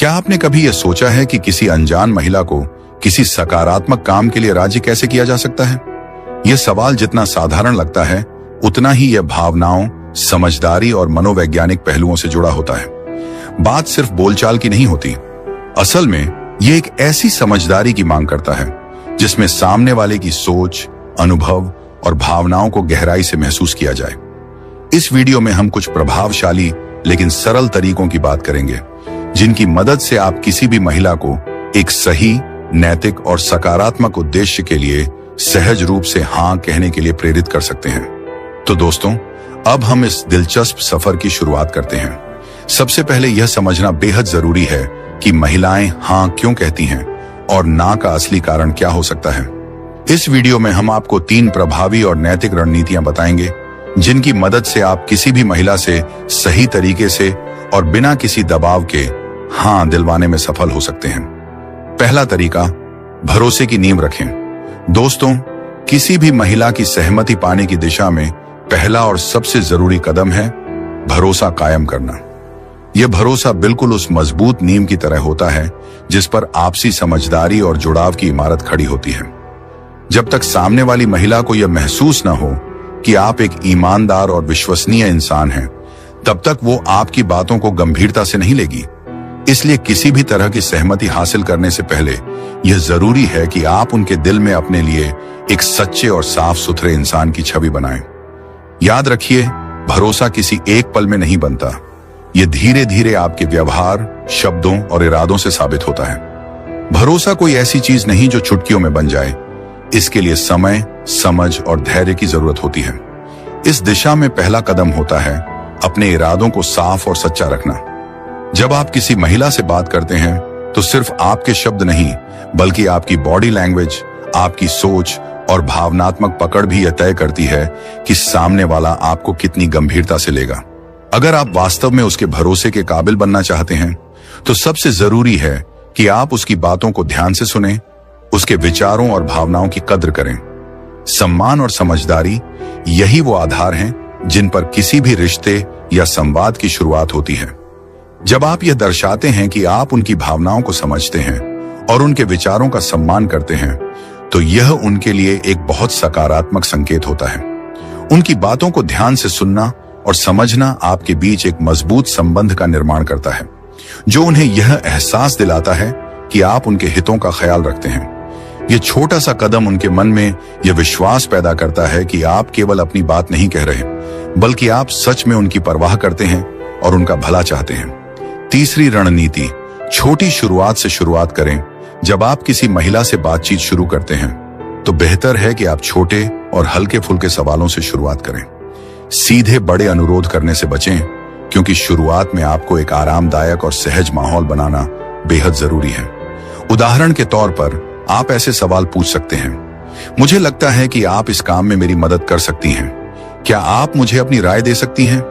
क्या आपने कभी यह सोचा है कि किसी अनजान महिला को किसी सकारात्मक काम के लिए राजी कैसे किया जा सकता है? यह सवाल जितना साधारण लगता है, उतना ही यह भावनाओं, समझदारी और मनोवैज्ञानिक पहलुओं से जुड़ा होता है। बात सिर्फ बोलचाल की नहीं होती। असल में यह एक ऐसी समझदारी की मांग करता है जिसमें सामने वाले की सोच, अनुभव और भावनाओं को गहराई से महसूस किया जाए। इस वीडियो में हम कुछ प्रभावशाली लेकिन सरल तरीकों की बात करेंगे, जिनकी मदद से आप किसी भी महिला को एक सही, नैतिक और सकारात्मक उद्देश्य के लिए सहज रूप से हाँ कहने के लिए प्रेरित कर सकते हैं। तो दोस्तों, अब हम इस दिलचस्प सफर की शुरुआत करते हैं। सबसे पहले यह समझना बेहद जरूरी है कि महिलाएं हाँ क्यों कहती हैं और ना का असली कारण क्या हो सकता है। इस वीडियो में हम आपको 3 प्रभावी और नैतिक रणनीतियां बताएंगे, जिनकी मदद से आप किसी भी महिला से सही तरीके से और बिना किसी दबाव के हाँ दिलवाने में सफल हो सकते हैं। पहला तरीका, भरोसे की नींव रखें। दोस्तों, किसी भी महिला की सहमति पाने की दिशा में पहला और सबसे जरूरी कदम है भरोसा कायम करना। यह भरोसा बिल्कुल उस मजबूत नींव की तरह होता है जिस पर आपसी समझदारी और जुड़ाव की इमारत खड़ी होती है। जब तक सामने वाली महिला को यह महसूस न हो कि आप एक ईमानदार और विश्वसनीय इंसान हैं, तब तक वो आपकी बातों को गंभीरता से नहीं लेगी। इसलिए किसी भी तरह की सहमति हासिल करने से पहले यह जरूरी है कि आप उनके दिल में अपने लिए एक सच्चे और साफ सुथरे इंसान की छवि बनाएं। याद रखिए, भरोसा किसी एक पल में नहीं बनता। यह धीरे धीरे आपके व्यवहार, शब्दों और इरादों से साबित होता है। भरोसा कोई ऐसी चीज नहीं जो चुटकियों में बन जाए। इसके लिए समय, समझ और धैर्य की जरूरत होती है। इस दिशा में पहला कदम होता है अपने इरादों को साफ और सच्चा रखना। जब आप किसी महिला से बात करते हैं तो सिर्फ आपके शब्द नहीं, बल्कि आपकी बॉडी लैंग्वेज, आपकी सोच और भावनात्मक पकड़ भी यह तय करती है कि सामने वाला आपको कितनी गंभीरता से लेगा। अगर आप वास्तव में उसके भरोसे के काबिल बनना चाहते हैं, तो सबसे जरूरी है कि आप उसकी बातों को ध्यान से सुनें, उसके विचारों और भावनाओं की कद्र करें। सम्मान और समझदारी, यही वो आधार हैं जिन पर किसी भी रिश्ते या संवाद की शुरुआत होती है। जब आप यह दर्शाते हैं कि आप उनकी भावनाओं को समझते हैं और उनके विचारों का सम्मान करते हैं, तो यह उनके लिए एक बहुत सकारात्मक संकेत होता है। उनकी बातों को ध्यान से सुनना और समझना आपके बीच एक मजबूत संबंध का निर्माण करता है, जो उन्हें यह एहसास दिलाता है कि आप उनके हितों का ख्याल रखते हैं। यह छोटा सा कदम उनके मन में यह विश्वास पैदा करता है कि आप केवल अपनी बात नहीं कह रहे, बल्कि आप सच में उनकी परवाह करते हैं और उनका भला चाहते हैं। तीसरी रणनीति, छोटी शुरुआत से शुरुआत करें। जब आप किसी महिला से बातचीत शुरू करते हैं, तो बेहतर है कि आप छोटे और हल्के फुल्के सवालों से शुरुआत करें। सीधे बड़े अनुरोध करने से बचें, क्योंकि शुरुआत में आपको एक आरामदायक और सहज माहौल बनाना बेहद जरूरी है। उदाहरण के तौर पर आप ऐसे सवाल पूछ सकते हैं, मुझे लगता है कि आप इस काम में मेरी मदद कर सकती हैं। क्या आप मुझे अपनी राय दे सकती हैं?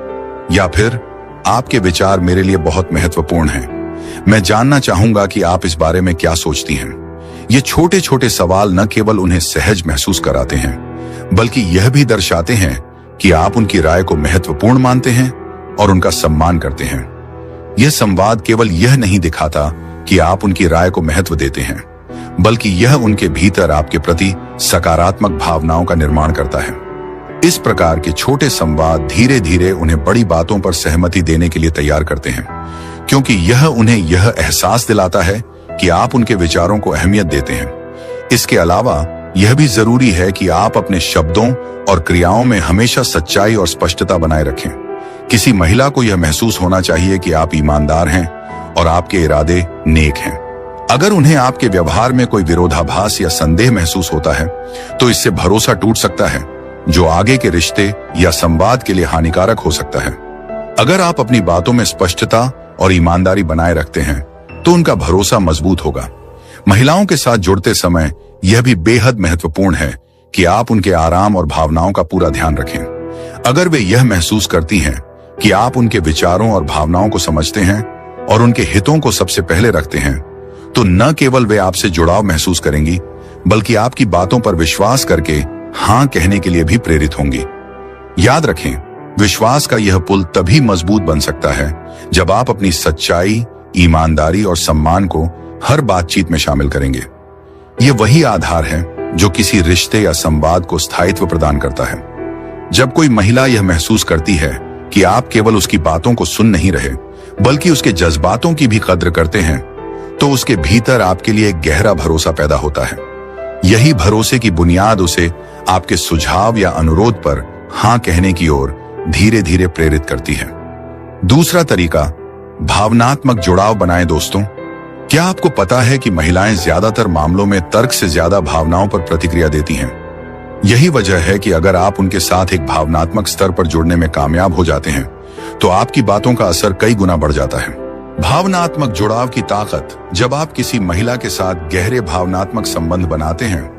या फिर, आपके विचार मेरे लिए बहुत महत्वपूर्ण हैं। मैं जानना चाहूंगा कि आप इस बारे में क्या सोचती हैं। ये छोटे छोटे सवाल न केवल उन्हें सहज महसूस कराते हैं, बल्कि यह भी दर्शाते हैं कि आप उनकी राय को महत्वपूर्ण मानते हैं और उनका सम्मान करते हैं। यह संवाद केवल यह नहीं दिखाता कि आप उनकी राय को महत्व देते हैं, बल्कि यह उनके भीतर आपके प्रति सकारात्मक भावनाओं का निर्माण करता है। इस प्रकार के छोटे संवाद धीरे धीरे उन्हें बड़ी बातों पर सहमति देने के लिए तैयार करते हैं, क्योंकि यह उन्हें यह एहसास दिलाता है कि आप उनके विचारों को अहमियत देते हैं। इसके अलावा यह भी जरूरी है कि आप अपने शब्दों और क्रियाओं में हमेशा सच्चाई और स्पष्टता बनाए रखें। किसी महिला को यह महसूस होना चाहिए कि आप ईमानदार हैं और आपके इरादे नेक हैं। अगर उन्हें आपके व्यवहार में कोई विरोधाभास या संदेह महसूस होता है, तो इससे भरोसा टूट सकता है, जो आगे के रिश्ते या संवाद के लिए हानिकारक हो सकता है। अगर आप अपनी बातों में स्पष्टता और ईमानदारी बनाए रखते हैं, तो उनका भरोसा मजबूत होगा। महिलाओं के साथ जुड़ते समय यह भी बेहद महत्वपूर्ण है कि आप उनके आराम और भावनाओं का पूरा ध्यान रखें। अगर वे यह महसूस करती हैं कि आप उनके विचारों और भावनाओं को समझते हैं और उनके हितों को सबसे पहले रखते हैं, तो न केवल वे आपसे जुड़ाव महसूस करेंगी, बल्कि आपकी बातों पर विश्वास करके हाँ कहने के लिए भी प्रेरित होंगी। याद रखें, विश्वास का यह पुल तभी मजबूत बन सकता है जब आप अपनी सच्चाई, ईमानदारी और सम्मान को हर बातचीत में शामिल करेंगे। ये वही आधार है जो किसी रिश्ते या संवाद को स्थायित्व प्रदान करता है। जब कोई महिला यह महसूस करती है कि आप केवल उसकी बातों को सुन नहीं रहे बल्कि उसके जज्बातों की भी कद्र करते हैं, तो उसके भीतर आपके लिए एक गहरा भरोसा पैदा होता है। यही भरोसे की बुनियाद उसे आपके सुझाव या अनुरोध पर हाँ कहने की ओर धीरे धीरे प्रेरित करती है। दूसरा तरीका, भावनात्मक जुड़ाव बनाएं। दोस्तों, क्या आपको पता है कि महिलाएं ज्यादातर मामलों में तर्क से ज्यादा भावनाओं पर प्रतिक्रिया देती हैं? यही वजह है कि अगर आप उनके साथ एक भावनात्मक स्तर पर जुड़ने में कामयाब हो जाते हैं, तो आपकी बातों का असर कई गुना बढ़ जाता है। भावनात्मक जुड़ाव की ताकत, जब आप किसी महिला के साथ गहरे भावनात्मक संबंध बनाते हैं,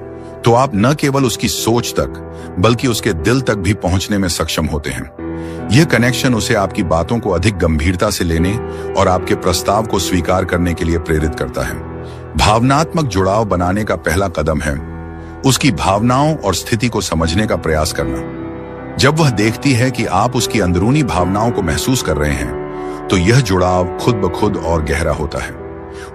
तो आप न केवल उसकी सोच तक बल्कि उसके दिल तक भी पहुंचने में सक्षम होते हैं। यह कनेक्शन उसे आपकी बातों को अधिक गंभीरता से लेने और आपके प्रस्ताव को स्वीकार करने के लिए प्रेरित करता है। भावनात्मक जुड़ाव बनाने का पहला कदम है उसकी भावनाओं और स्थिति को समझने का प्रयास करना। जब वह देखती है कि आप उसकी अंदरूनी भावनाओं को महसूस कर रहे हैं, तो यह जुड़ाव खुद ब खुद और गहरा होता है।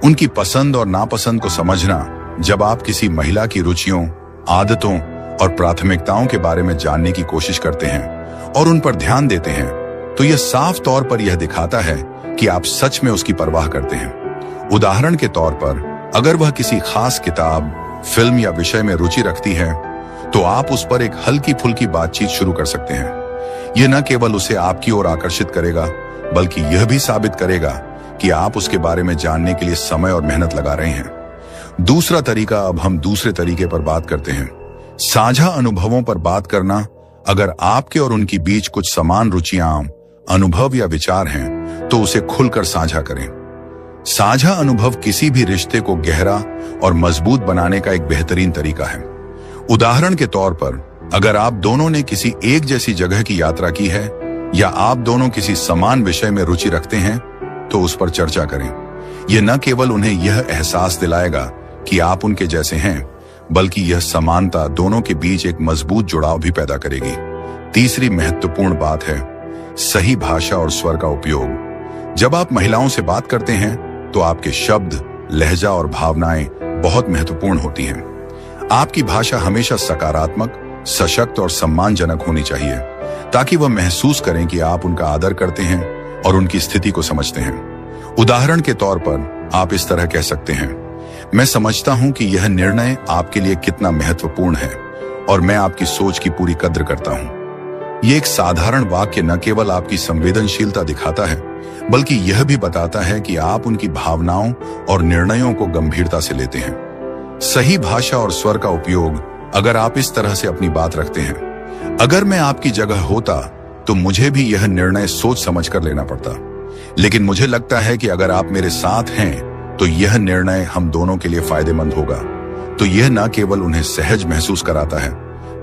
उनकी पसंद और नापसंद को समझना, जब आप किसी महिला की रुचियों, आदतों और प्राथमिकताओं के बारे में जानने की कोशिश करते हैं और उन पर ध्यान देते हैं, तो यह साफ तौर पर यह दिखाता है कि आप सच में उसकी परवाह करते हैं। उदाहरण के तौर पर, अगर वह किसी खास किताब, फिल्म या विषय में रुचि रखती है, तो आप उस पर एक हल्की फुल्की बातचीत शुरू कर सकते हैं। यह न केवल उसे आपकी ओर आकर्षित करेगा, बल्कि यह भी साबित करेगा कि आप उसके बारे में जानने के लिए समय और मेहनत लगा रहे हैं। दूसरा तरीका, अब हम दूसरे तरीके पर बात करते हैं, साझा अनुभवों पर बात करना। अगर आपके और उनकी बीच कुछ समान रुचियां, अनुभव या विचार हैं, तो उसे खुलकर साझा करें। साझा अनुभव किसी भी रिश्ते को गहरा और मजबूत बनाने का एक बेहतरीन तरीका है। उदाहरण के तौर पर, अगर आप दोनों ने किसी एक जैसी जगह की यात्रा की है या आप दोनों किसी समान विषय में रुचि रखते हैं, तो उस पर चर्चा करें। यह न केवल उन्हें यह एहसास दिलाएगा कि आप उनके जैसे हैं, बल्कि यह समानता दोनों के बीच एक मजबूत जुड़ाव भी पैदा करेगी। तीसरी महत्वपूर्ण बात है सही भाषा और स्वर का उपयोग। जब आप महिलाओं से बात करते हैं, तो आपके शब्द, लहजा और भावनाएं बहुत महत्वपूर्ण होती हैं। आपकी भाषा हमेशा सकारात्मक, सशक्त और सम्मानजनक होनी चाहिए, ताकि वह महसूस करें कि आप उनका आदर करते हैं और उनकी स्थिति को समझते हैं। उदाहरण के तौर पर, आप इस तरह कह सकते हैं, मैं समझता हूं कि यह निर्णय आपके लिए कितना महत्वपूर्ण है और मैं आपकी सोच की पूरी कद्र करता हूं। यह एक साधारण वाक्य न केवल आपकी संवेदनशीलता दिखाता है, बल्कि यह भी बताता है कि आप उनकी भावनाओं और निर्णयों को गंभीरता से लेते हैं। सही भाषा और स्वर का उपयोग, अगर आप इस तरह से अपनी बात रखते हैं, अगर मैं आपकी जगह होता तो मुझे भी यह निर्णय सोच समझ कर लेना पड़ता, लेकिन मुझे लगता है कि अगर आप मेरे साथ हैं तो यह निर्णय हम दोनों के लिए फायदेमंद होगा। तो यह न केवल उन्हें सहज महसूस कराता है,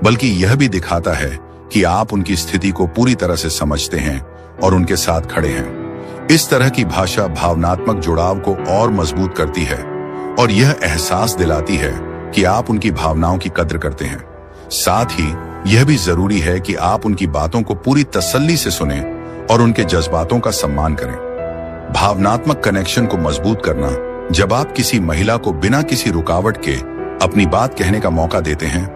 बल्कि यह भी दिखाता है कि आप उनकी स्थिति को पूरी तरह से समझते हैं और उनके साथ खड़े हैं। इस तरह की भाषा भावनात्मक जुड़ाव को और मजबूत करती है और यह एहसास दिलाती है कि आप उनकी भावनाओं की कद्र करते हैं। साथ ही यह भी जरूरी है कि आप उनकी बातों को पूरी तसल्ली से सुनें और उनके जज्बातों का सम्मान करें। भावनात्मक कनेक्शन को मजबूत करना, जब आप किसी महिला को बिना किसी रुकावट के अपनी बात कहने का मौका देते हैं,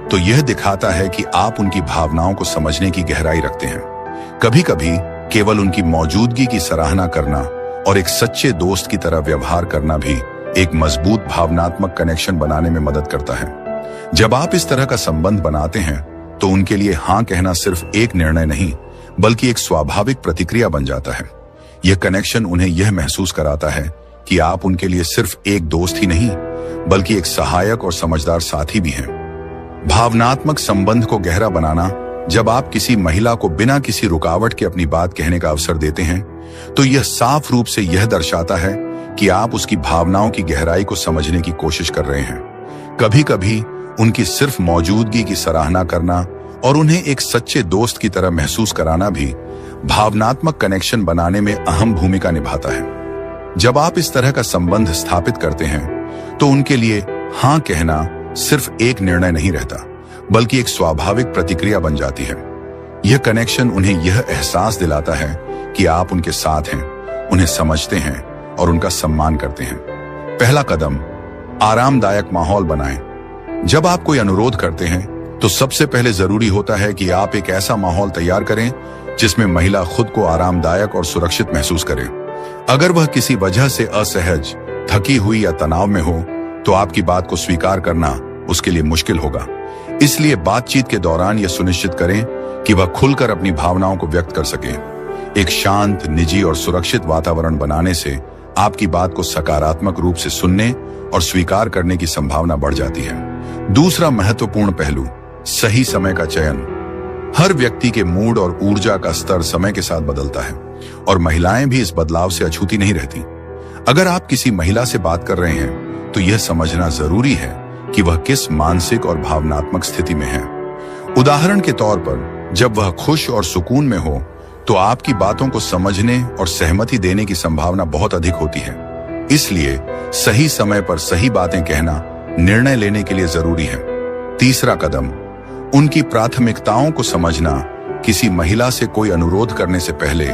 तो यह दिखाता है कि आप उनकी भावनाओं को समझने की गहराई रखते हैं। कभी कभी केवल उनकी मौजूदगी की सराहना करना और एक सच्चे दोस्त की तरह व्यवहार करना भी एक मजबूत भावनात्मक कनेक्शन बनाने में मदद करता है। जब आप इस तरह का संबंध बनाते हैं, तो उनके लिए हाँ कहना सिर्फ एक निर्णय नहीं, बल्कि एक स्वाभाविक प्रतिक्रिया बन जाता है। यह कनेक्शन उन्हें यह महसूस कराता है कि आप उनके लिए सिर्फ एक दोस्त ही नहीं, बल्कि एक सहायक और समझदार साथी भी हैं। भावनात्मक संबंध को गहरा बनाना, जब आप किसी महिला को बिना किसी रुकावट के अपनी बात कहने का अवसर देते हैं, तो यह साफ रूप से यह दर्शाता है कि आप उसकी भावनाओं की गहराई को समझने की कोशिश कर रहे हैं। कभी कभी उनकी सिर्फ मौजूदगी की सराहना करना और उन्हें एक सच्चे दोस्त की तरह महसूस कराना भी भावनात्मक कनेक्शन बनाने में अहम भूमिका निभाता है। जब आप इस तरह का संबंध स्थापित करते हैं, तो उनके लिए हाँ कहना सिर्फ एक निर्णय नहीं रहता, बल्कि एक स्वाभाविक प्रतिक्रिया बन जाती है। यह कनेक्शन उन्हें यह एहसास दिलाता है कि आप उनके साथ हैं, उन्हें समझते हैं और उनका सम्मान करते हैं। पहला कदम, आरामदायक माहौल बनाएं। जब आप कोई अनुरोध करते हैं तो सबसे पहले जरूरी होता है कि आप एक ऐसा माहौल तैयार करें जिसमें महिला खुद को आरामदायक और सुरक्षित महसूस करे। अगर वह किसी वजह से असहज, थकी हुई या तनाव में हो तो आपकी बात को स्वीकार करना उसके लिए मुश्किल होगा। इसलिए बातचीत के दौरान यह सुनिश्चित करें कि वह खुलकर अपनी भावनाओं को व्यक्त कर सके। एक शांत, निजी और सुरक्षित वातावरण बनाने से आपकी बात को सकारात्मक रूप से सुनने और स्वीकार करने की संभावना बढ़ जाती है। दूसरा महत्वपूर्ण पहलू, सही समय का चयन। हर व्यक्ति के मूड और ऊर्जा का स्तर समय के साथ बदलता है और महिलाएं भी इस बदलाव से अछूती नहीं रहती। अगर आप किसी महिला से बात कर रहे हैं तो यह समझना जरूरी है कि वह किस मानसिक और भावनात्मक स्थिति में है। उदाहरण के तौर पर, जब वह खुश और सुकून में हो तो आपकी बातों को समझने और सहमति देने की संभावना बहुत अधिक होती है। इसलिए सही समय पर सही बातें कहना निर्णय लेने के लिए जरूरी है। तीसरा कदम, उनकी प्राथमिकताओं को समझना। किसी महिला से कोई अनुरोध करने से पहले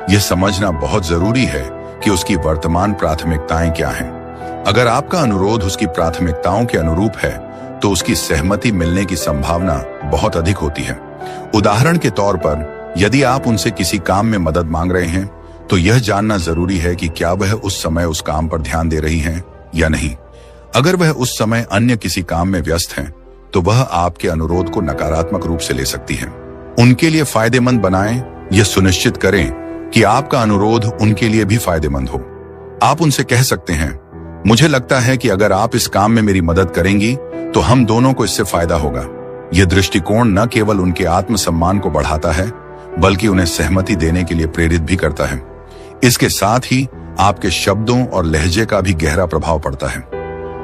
यह समझना बहुत जरूरी है कि उसकी वर्तमान प्राथमिकताएं क्या हैं। अगर आपका अनुरोध उसकी प्राथमिकताओं के अनुरूप है तो उसकी सहमति मिलने की संभावना बहुत अधिक होती है। उदाहरण के तौर पर, यदि आप उनसे किसी काम में मदद मांग रहे हैं तो यह जानना जरूरी है कि क्या वह उस समय उस काम पर ध्यान दे रही हैं या नहीं। अगर वह उस समय अन्य किसी काम में व्यस्त हैं, तो वह आपके अनुरोध को नकारात्मक रूप से ले सकती है। उनके लिए फायदेमंद बनाएं। यह सुनिश्चित करें कि आपका अनुरोध उनके लिए भी फायदेमंद हो। आप उनसे कह सकते हैं, मुझे लगता है कि अगर आप इस काम में मेरी मदद करेंगी तो हम दोनों को इससे फायदा होगा। यह दृष्टिकोण न केवल उनके आत्मसम्मान को बढ़ाता है बल्कि उन्हें सहमति देने के लिए प्रेरित भी करता है। इसके साथ ही आपके शब्दों और लहजे का भी गहरा प्रभाव पड़ता है।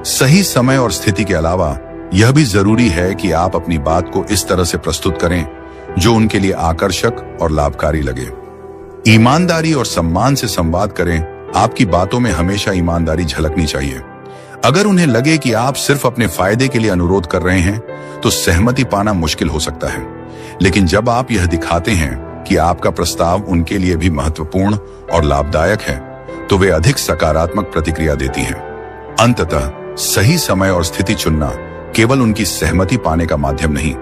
सही समय और स्थिति के अलावा यह भी जरूरी है कि आप अपनी बात को इस तरह से प्रस्तुत करें जो उनके लिए आकर्षक और लाभकारी लगे। ईमानदारी और सम्मान से संवाद करें। आपकी बातों में हमेशा ईमानदारी झलकनी चाहिए। अगर उन्हें लगे कि आप सिर्फ अपने फायदे के लिए अनुरोध कर रहे हैं तो सहमति पाना मुश्किल हो सकता है। लेकिन जब आप यह दिखाते हैं कि आपका प्रस्ताव उनके लिए भी महत्वपूर्ण और लाभदायक है तो वे अधिक सकारात्मक प्रतिक्रिया देती हैं। अंततः सही समय और स्थिति चुनना केवल उनकी सहमति पाने का माध्यम नहीं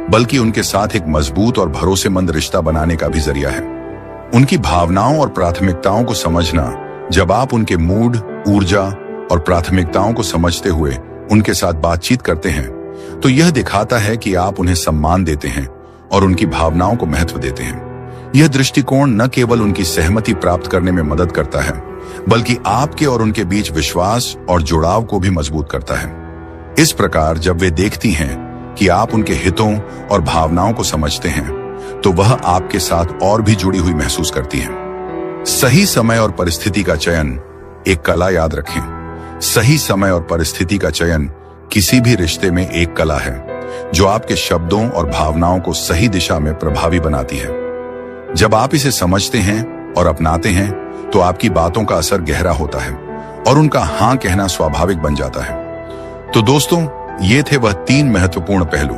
बल्कि उनके साथ एक मजबूत और भरोसेमंद रिश्ता बनाने का भी जरिया है। उनकी भावनाओं और प्राथमिकताओं को समझना। जब आप उनके मूड, ऊर्जा और प्राथमिकताओं को समझते हुए उनके साथ बातचीत करते हैं तो यह दिखाता है कि आप उन्हें सम्मान देते हैं और उनकी भावनाओं को महत्व देते हैं। यह दृष्टिकोण न केवल उनकी सहमति प्राप्त करने में मदद करता है बल्कि आपके और उनके बीच विश्वास और जुड़ाव को भी मजबूत करता है। इस प्रकार जब वे देखती हैं कि आप उनके हितों और भावनाओं को समझते हैं तो वह आपके साथ और भी जुड़ी हुई महसूस करती हैं। सही समय और परिस्थिति का चयन एक कला। याद रखें, सही समय और परिस्थिति का चयन किसी भी रिश्ते में एक कला है जो आपके शब्दों और भावनाओं को सही दिशा में प्रभावी बनाती है। जब आप इसे समझते हैं और अपनाते हैं तो आपकी बातों का असर गहरा होता है और उनका हाँ कहना स्वाभाविक बन जाता है। तो दोस्तों, ये थे वह 3 महत्वपूर्ण पहलू।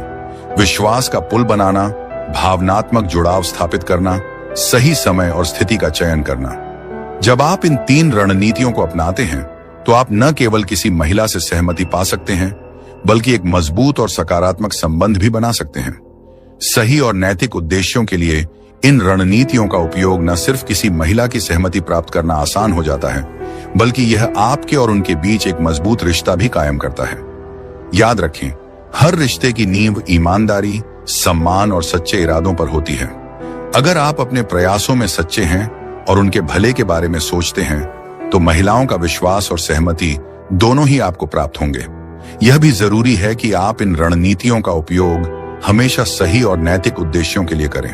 विश्वास का पुल बनाना, भावनात्मक जुड़ाव स्थापित करना, सही समय और स्थिति का चयन करना। जब आप इन 3 रणनीतियों को अपनाते हैं तो आप न केवल किसी महिला से सहमति पा सकते हैं बल्कि एक मजबूत और सकारात्मक संबंध भी बना सकते हैं। सही और नैतिक उद्देश्यों के लिए इन रणनीतियों का उपयोग न सिर्फ किसी महिला की सहमति प्राप्त करना आसान हो जाता है बल्कि यह आपके और उनके बीच एक मजबूत रिश्ता भी कायम करता है। याद रखें, हर रिश्ते की नींव ईमानदारी, सम्मान और सच्चे इरादों पर होती है। अगर आप अपने प्रयासों में सच्चे हैं और उनके भले के बारे में सोचते हैं तो महिलाओं का विश्वास और सहमति दोनों ही आपको प्राप्त होंगे। यह भी जरूरी है कि आप इन रणनीतियों का उपयोग हमेशा सही और नैतिक उद्देश्यों के लिए करें।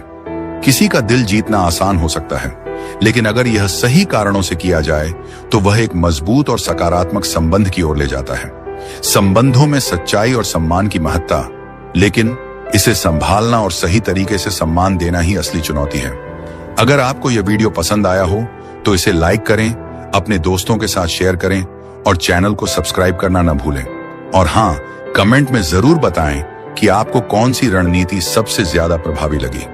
किसी का दिल जीतना आसान हो सकता है, लेकिन अगर यह सही कारणों से किया जाए तो वह एक मजबूत और सकारात्मक संबंध की ओर ले जाता है। संबंधों में सच्चाई और सम्मान की महत्ता, लेकिन इसे संभालना और सही तरीके से सम्मान देना ही असली चुनौती है। अगर आपको यह वीडियो पसंद आया हो तो इसे लाइक करें, अपने दोस्तों के साथ शेयर करें और चैनल को सब्सक्राइब करना न भूलें। और हाँ, कमेंट में जरूर बताएं कि आपको कौन सी रणनीति सबसे ज्यादा प्रभावी लगी।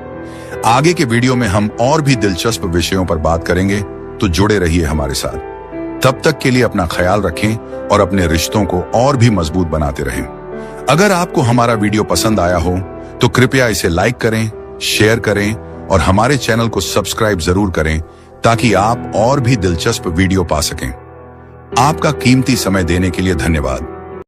आगे के वीडियो में हम और भी दिलचस्प विषयों पर बात करेंगे, तो जुड़े रहिए हमारे साथ। तब तक के लिए अपना ख्याल रखें और अपने रिश्तों को और भी मजबूत बनाते रहें। अगर आपको हमारा वीडियो पसंद आया हो तो कृपया इसे लाइक करें, शेयर करें और हमारे चैनल को सब्सक्राइब जरूर करें ताकि आप और भी दिलचस्प वीडियो पा सकें। आपका कीमती समय देने के लिए धन्यवाद।